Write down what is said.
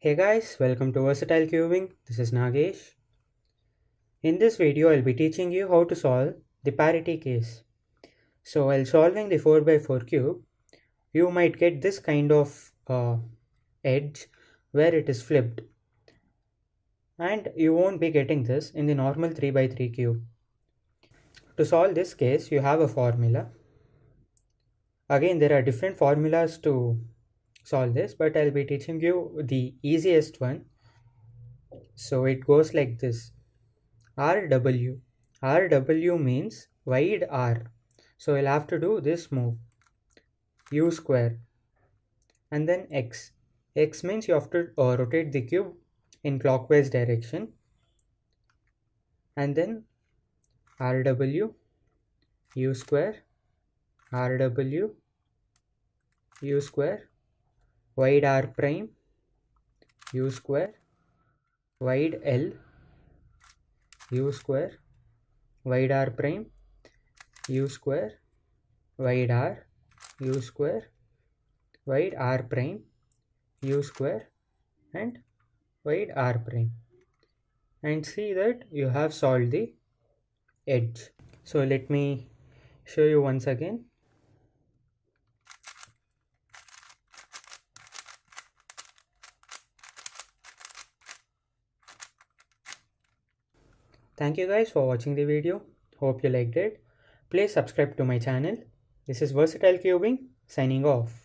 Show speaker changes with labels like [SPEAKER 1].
[SPEAKER 1] Hey guys, welcome to Versatile Cubing. This is Nagesh. In this video, I'll be teaching you how to solve the parity case. So while solving the 4x4 cube, you might get this kind of edge where it is flipped. And you won't be getting this in the normal 3x3 cube. To solve this case, you have a formula. Again, there are different formulas to solve this, but I'll be teaching you the easiest one. So it goes like this. RW. RW means wide R. So we'll have to do this move. U square. And then X. X means you have to rotate the cube in clockwise direction. And then RW. U square. RW. U square. Wide R prime. U square. Wide L. U square. Wide R prime. U square. Wide R. U square. Wide R prime. U square. And wide R prime. And see that you have solved the edge. So let me show you once again. Thank you guys for watching the video. Hope you liked it. Please subscribe to my channel. This is Versatile Cubing signing off.